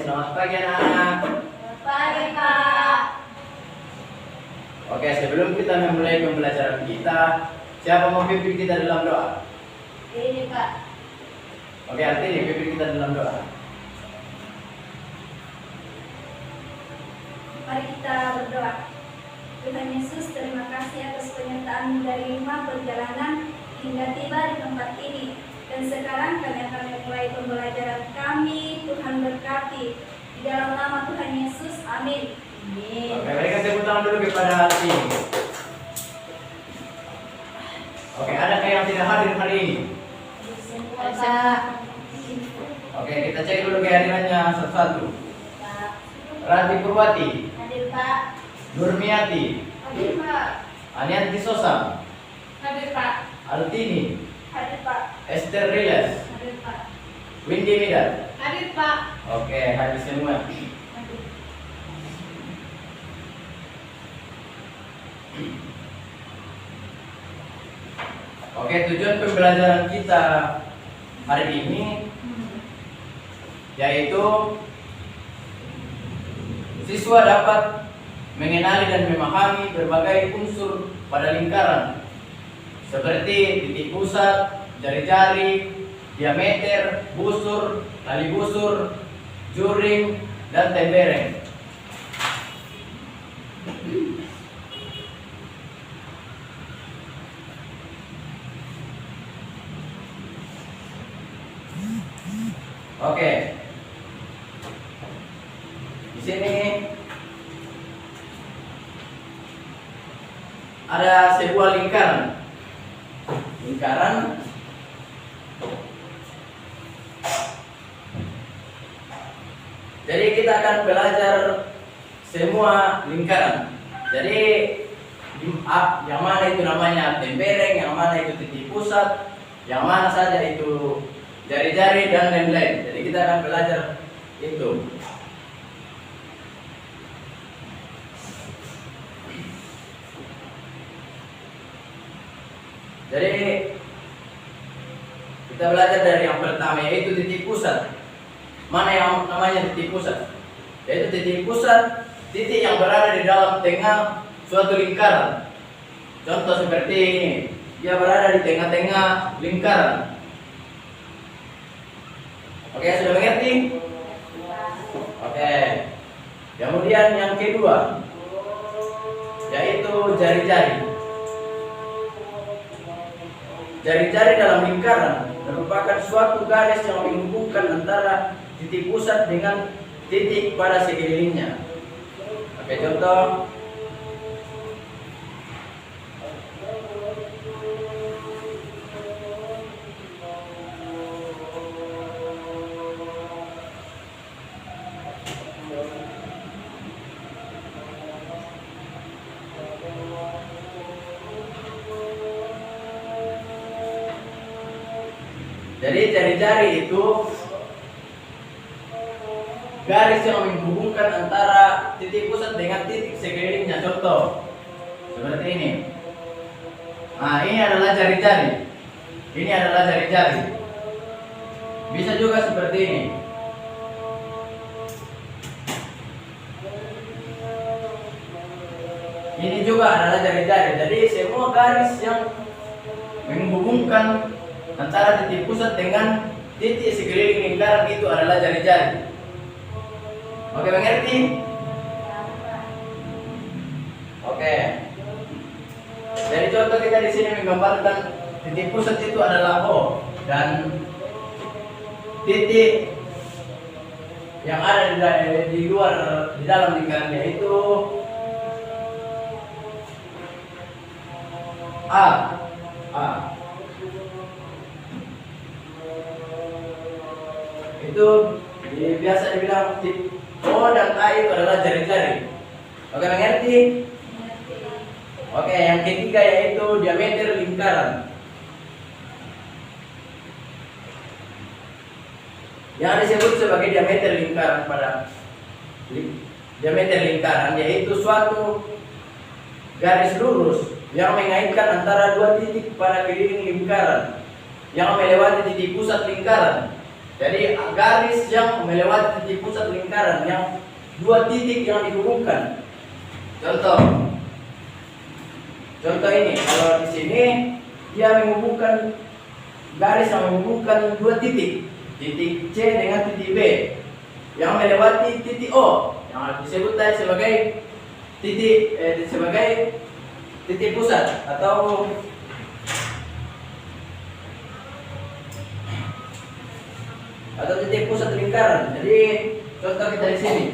selamat pagi anak-anak. Selamat pagi, Pak. Oke, sebelum kita memulai pembelajaran kita, siapa mau pimpin kita dalam doa? Ini, Pak. Oke, artinya pimpin kita dalam doa. Mari kita berdoa. Tuhan Yesus, terima kasih atas penyertaan dari rumah perjalanan hingga tiba di tempat ini. Dan sekarang kami akan memulai pembelajaran kami. Tuhan berkati. Di dalam nama Tuhan Yesus, amin. Amin. Oke, mereka tepuk tangan dulu kepada hati. Oke, adakah yang tidak hadir hari ini? Pak. Oke, kita cek dulu kehadirannya satu-satu. Pak. Ranti Purwati, Hadir, Pak. Nurmiati, Hadir, Pak. Anianti Sosam, Hadir, Pak. Altini, Hadir, Pak. Esther Rilas, Hadir, Pak. Windy Midan. Hadir, Pak. Oke, hadir semua. Hadir. Oke, tujuan pembelajaran kita hari ini yaitu siswa dapat mengenali dan memahami berbagai unsur pada lingkaran seperti titik pusat, jari-jari, diameter, busur, tali busur, juring, dan tembereng. Oke. Di sini ada sebuah lingkaran. Jadi kita akan belajar semua lingkaran. Jadi yang mana itu namanya tembereng, yang mana itu titik pusat, yang mana saja itu jari-jari dan lain-lain. Jadi kita akan belajar itu. Jadi kita belajar dari yang pertama yaitu titik pusat. Mana yang namanya titik pusat? Yaitu titik pusat, titik yang berada di dalam tengah suatu lingkaran. Contoh seperti ini, dia berada di tengah-tengah lingkaran. Oke, sudah mengerti? Oke. Kemudian yang kedua yaitu jari-jari. Jari-jari dalam lingkaran merupakan suatu garis yang menghubungkan antara titik pusat dengan titik pada sekelilingnya. Oke, contoh. Jadi jari-jari itu garis yang menghubungkan antara titik pusat dengan titik sekelilingnya. Contoh seperti ini. Nah, ini adalah jari-jari. Ini adalah jari-jari. Bisa juga seperti ini. Ini juga adalah jari-jari. Jadi semua garis yang menghubungkan antara titik pusat dengan titik sekeliling lingkaran itu adalah jari-jari. Oke, mengerti? Oke. Jadi contoh kita di sini menggambarkan titik pusat itu adalah O dan titik yang ada di luar di dalam lingkarannya itu A. Itu biasa dibilang O dan A itu adalah jari-jari. Oke, mengerti? Oke, yang ketiga yaitu diameter lingkaran. Yang disebut sebagai diameter lingkaran diameter lingkaran yaitu suatu garis lurus yang mengaitkan antara dua titik pada keliling lingkaran yang melewati titik pusat lingkaran. Jadi garis yang melewati titik pusat lingkaran yang dua titik yang dihubungkan. Contoh ini, kalau di sini dia menghubungkan garis yang menghubungkan dua titik C dengan titik B yang melewati titik O yang disebut tadi sebagai titik pusat atau titik pusat lingkaran. Jadi contoh kita di sini.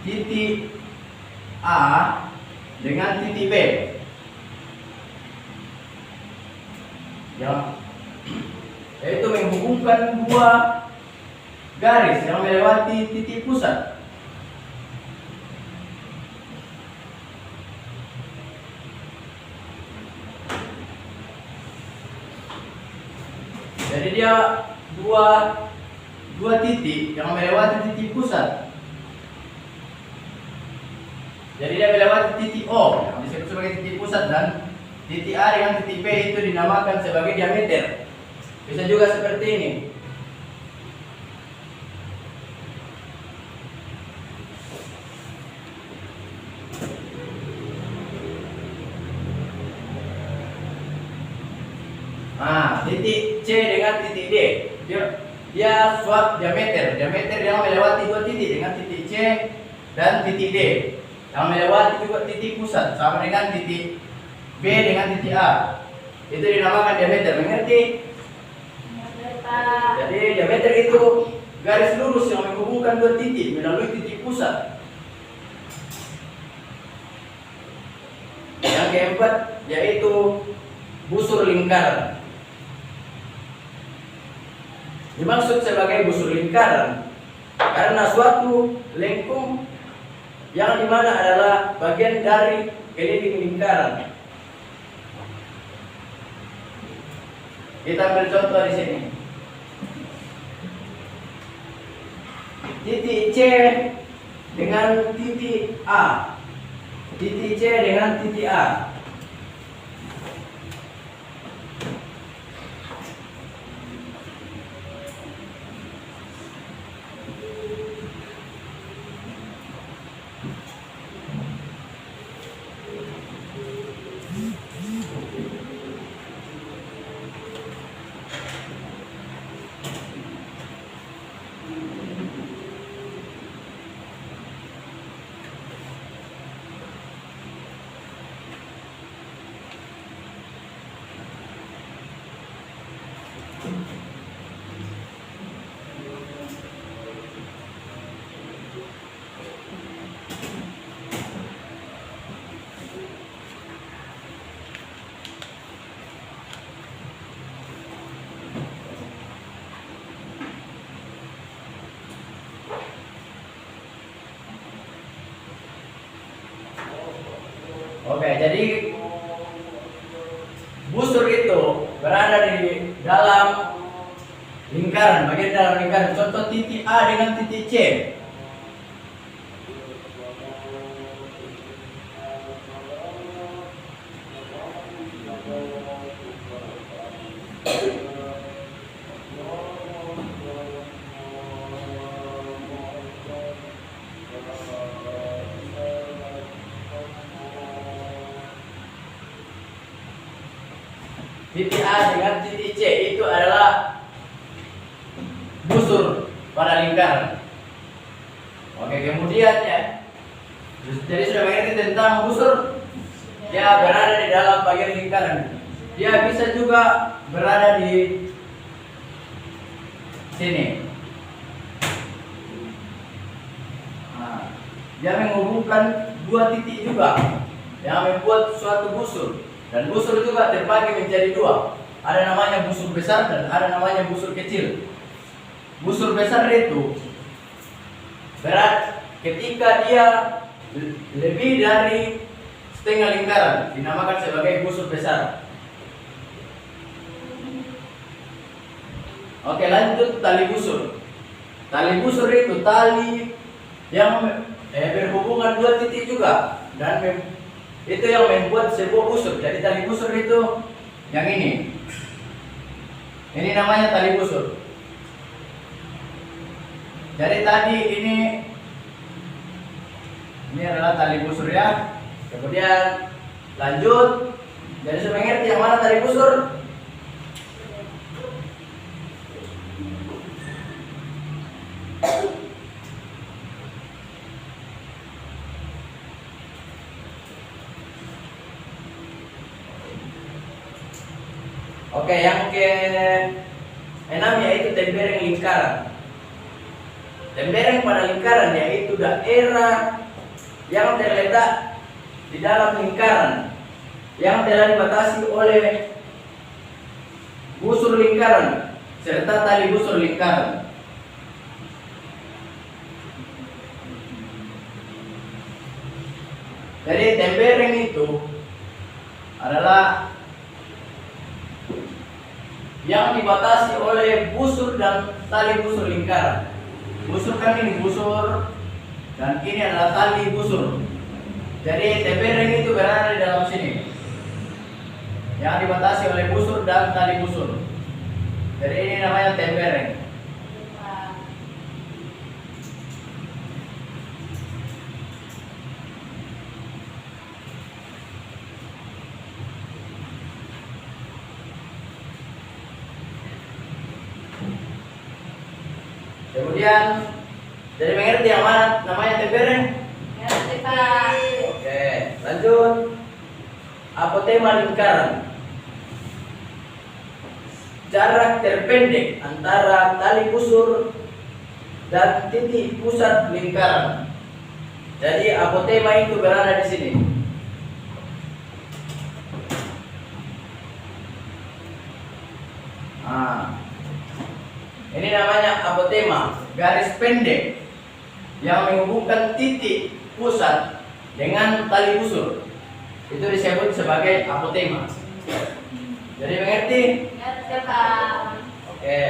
Titik A dengan titik B. Ya. Yaitu menghubungkan dua garis yang melewati titik pusat. Jadi dia dua titik yang melewati titik pusat. Jadi dia melewati titik O yang disebut sebagai titik pusat dan titik A dengan titik B itu dinamakan sebagai diameter. Bisa juga seperti ini. Nah, titik C dengan titik D. Dia suatu diameter yang melewati dua titik dengan titik C dan titik D. Yang melewati juga titik pusat sama dengan titik B dengan titik A. Itu dinamakan diameter, mengerti? Jadi diameter itu garis lurus yang menghubungkan dua titik melalui titik pusat. Yang keempat yaitu busur lingkaran. Dimaksud sebagai busur lingkaran karena suatu lengkung yang dimana adalah bagian dari keliling lingkaran. Kita ambil contoh di sini. Titik C dengan titik A. Titik C dengan titik A. Oke, jadi busur itu berada di dalam lingkaran, bagian dalam lingkaran. Contoh titik A dengan titik C. Titik A dengan titik C itu adalah busur pada lingkaran. Oke, kemudian ya, jadi sudah mengerti tentang busur. Dia berada di dalam bagian lingkaran. Dia bisa juga berada di sini. Nah, dia menghubungkan dua titik juga yang membuat suatu busur. Dan busur juga terbagi menjadi dua. Ada namanya busur besar dan ada namanya busur kecil. Busur besar itu berat ketika dia lebih dari setengah lingkaran, dinamakan sebagai busur besar. Oke, lanjut tali busur. Tali busur itu tali yang berhubungan dua titik juga, dan itu yang membuat sebuah busur. Jadi tali busur itu yang ini namanya tali busur. Jadi tadi ini adalah tali busur ya. Kemudian lanjut. Jadi sudah mengerti yang mana tali busur? Oke, yang ke-6 yaitu tembereng lingkaran. Tembereng pada lingkaran yaitu daerah yang terletak di dalam lingkaran yang telah dibatasi oleh busur lingkaran serta tali busur lingkaran. Jadi tembereng itu adalah yang dibatasi oleh busur dan tali busur lingkaran. Busur kan ini busur dan ini adalah tali busur. Jadi tembereng itu berada di dalam sini, yang dibatasi oleh busur dan tali busur. Jadi ini namanya tembereng. Kemudian, jadi mengerti yang mana namanya tembereng? Ngerti, Pak. Oke, lanjut. Apotema lingkaran. Jarak terpendek antara tali busur dan titik pusat lingkaran. Jadi apotema itu berada di sini. Ini namanya apotema, garis pendek yang menghubungkan titik pusat dengan tali busur. Itu disebut sebagai apotema. Jadi mengerti? Ngerti, Pak. Oke.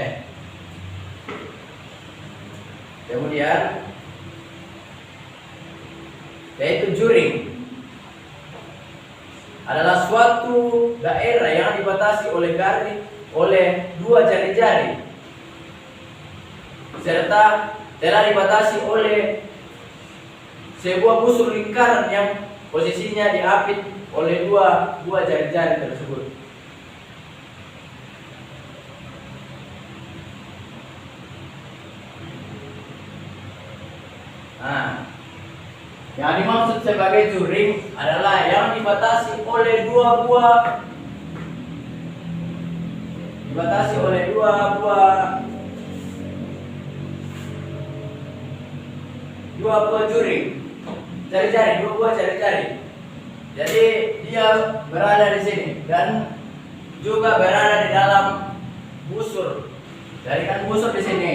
Kemudian yaitu juring adalah suatu daerah yang dibatasi oleh dua jari-jari serta telah dibatasi oleh sebuah busur lingkaran yang posisinya diapit oleh dua jari-jari tersebut. Nah, yang dimaksud sebagai juring adalah yang dibatasi oleh dua buah juring, dua buah jari-jari. Jadi dia berada di sini dan juga berada di dalam busur. Jadi kan busur di sini.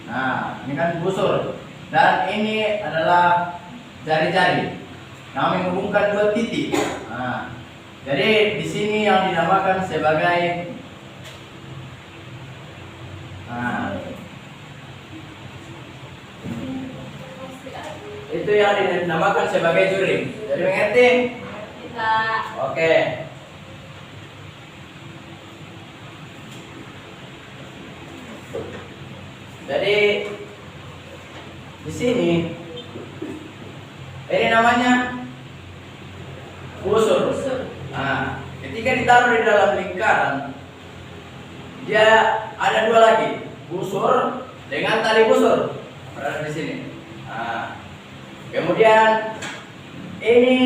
Nah, ini kan busur dan ini adalah jari-jari yang menghubungkan dua titik. Nah, jadi di sini yang dinamakan sebagai itu yang dinamakan sebagai juring. Jadi mengerti? Kita. Oke. Jadi di sini ini namanya busur. Nah, ketika ditaruh di dalam lingkaran, dia ada dua lagi, busur dengan tali busur berada di sini. Nah, kemudian ini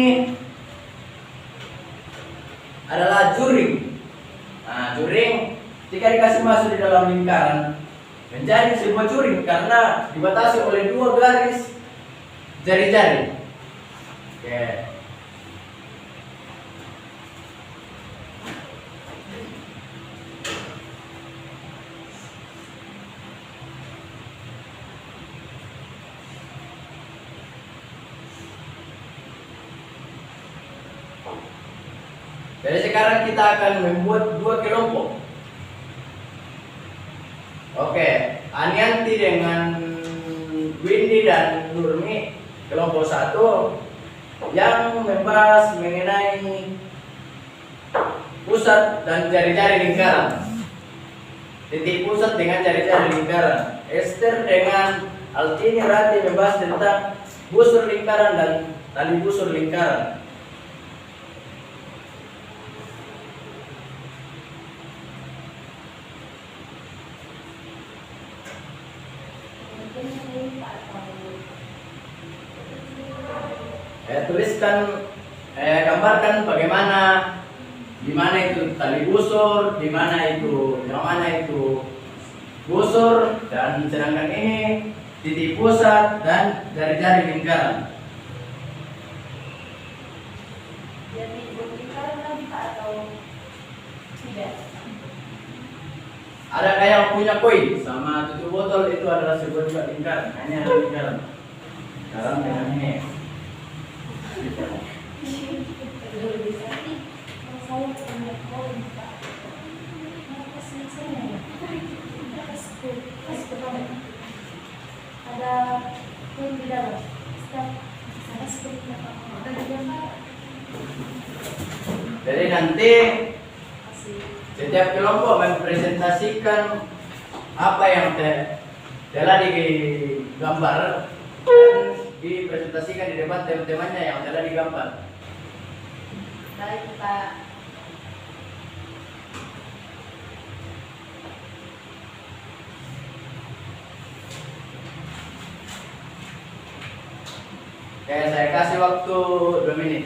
adalah juring. Nah, juring ketika dikasih masuk di dalam lingkaran menjadi sebuah juring karena dibatasi oleh dua garis jari-jari. Oke. Jadi sekarang kita akan membuat dua kelompok. Oke, Anianti dengan Windy dan Nurmi kelompok 1 yang membahas mengenai pusat dan jari-jari lingkaran. Titik pusat dengan jari-jari lingkaran. Esther dengan Altini Rati membahas tentang busur lingkaran dan tali busur lingkaran. Tuliskan, gambarkan bagaimana, di mana itu tali busur, di mana itu, yang mana itu busur, dan sedangkan ini titik pusat dan jari-jari lingkaran. Jadi lingkaran lagi Pak atau tidak? Ada kayak yang punya koin sama tutup botol itu adalah sebuah juga lingkaran. Ini adalah lingkaran. Sekarang dengan ini. Ada pun di dalam. Ada seperti apa? Jadi nanti setiap kelompok mempresentasikan apa yang telah digambar dan dipresentasikan di depan teman-temannya yang telah digambar. Baik Pak. Oke, saya kasih waktu 2 menit.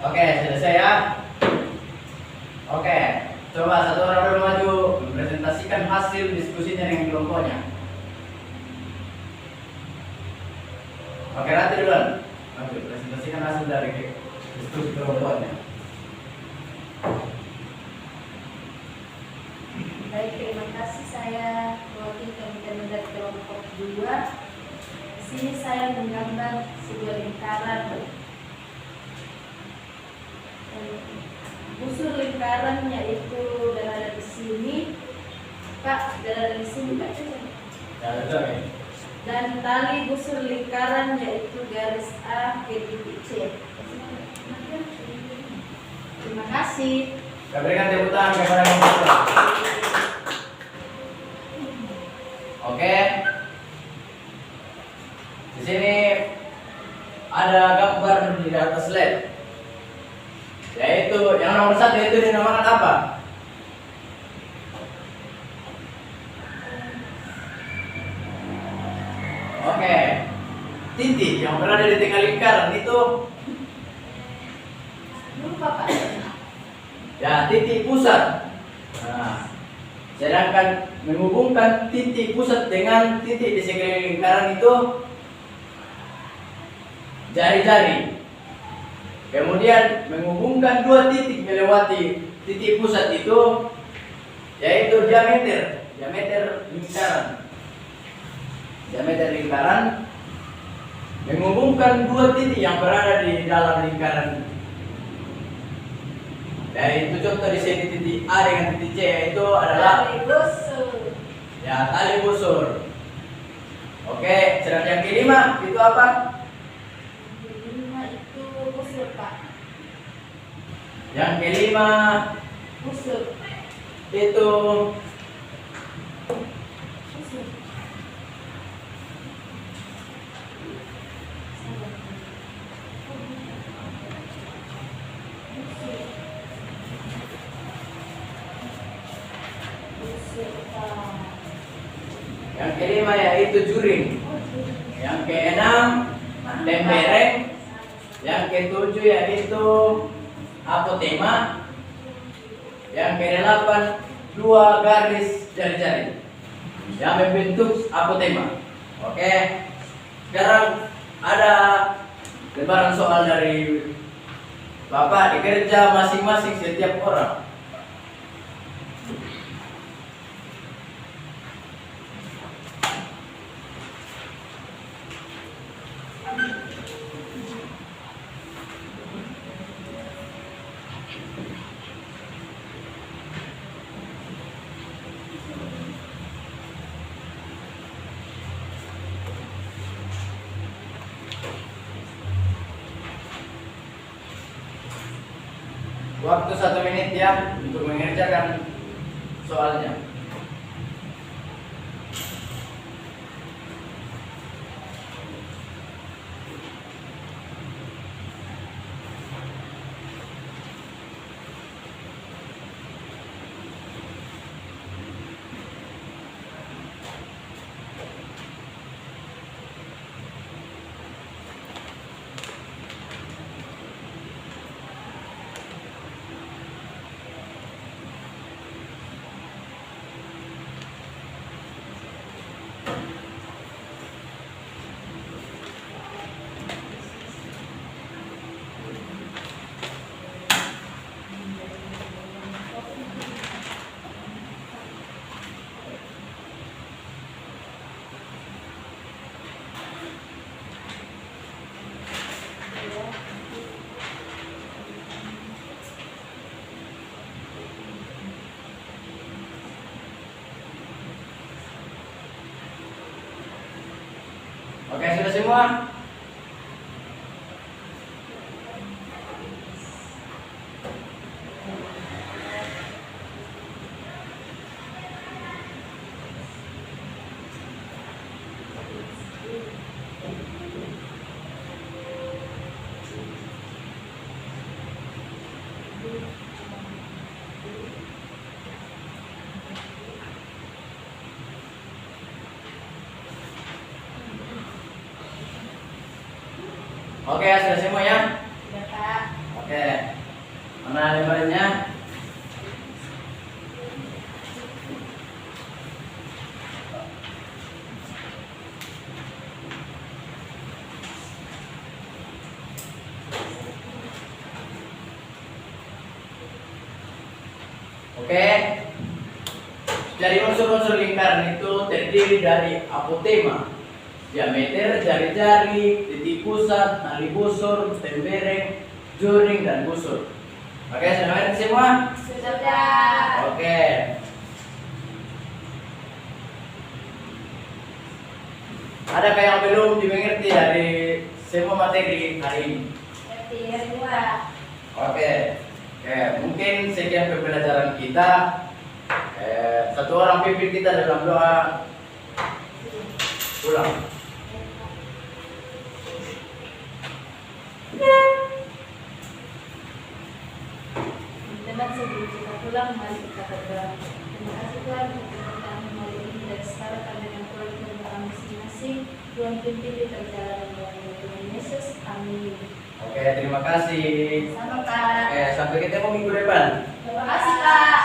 Oke, selesai ya. Oke, coba satu orang dulu maju mempresentasikan hasil diskusinya dengan kelompoknya. Oke, nanti duluan. Maju presentasikan hasil dari diskusi kelompoknya. Baik, terima kasih. Saya mewakili teman dari kelompok 2. Di sini saya menggambar sebuah lingkaran. Busur lingkarannya itu berada di sini, Pak, berada di sini, Pak. Dan tali busur lingkarannya itu garis A ke titik C. Terima kasih. Kita berikan tepuk tangan kepada kelompok. Oke. Di sini ada gambar di atas slide. Yaitu yang nomor 1 itu dinamakan apa? Oke, titik yang berada di tengah lingkaran itu Lupa Pak. ya titik pusat. Nah, sedangkan menghubungkan titik pusat dengan titik di sekeliling lingkaran itu jari-jari. Kemudian menghubungkan dua titik melewati titik pusat itu yaitu diameter lingkaran. Diameter lingkaran menghubungkan dua titik yang berada di dalam lingkaran. Yaitu contoh di sini titik A dengan titik C itu adalah Tali busur. ya tali busur. Oke, sedang yang kelima itu apa? Kelima itu busur Pak. Yang kelima Busur. itu Busur. yang kelima yaitu juring. Yang keenam tembereng. Yang ketujuh yaitu apotema. Yang kedelapan dua garis jari-jari yang membentuk apotema. Oke, sekarang ada lembaran soal dari Bapak dikerja masing-masing setiap orang. Waktu 1 menit ya untuk mengerjakan soalnya. Oke, sudah semua? Oke, sudah semua ya? Ya Pak. Oke. Mana lembarannya? Oke. Dari unsur-unsur lingkaran itu terdiri dari apotema, diameter, jari-jari, titik pusat, tali busur, tembereng, juring, dan busur. Oke, sudah ngerti semua? Sudah. Oke. Adakah yang belum dimengerti dari semua materi hari ini? Ngerti ya dua. Oke. Oke, mungkin sekian pembelajaran kita. Satu orang pimpin kita dalam doa pulang. pulang, mari kita berdoa. Terima kasih Tuhan untuk kami hari ini dan sekarang kami dengan keluarga kami masing-masing. Tuhan pimpin di perjalanan kami Tuhan Yesus. Amin. Oke, terima kasih. Sama Kak. Sampai ketemu minggu depan. Terima kasih Kak.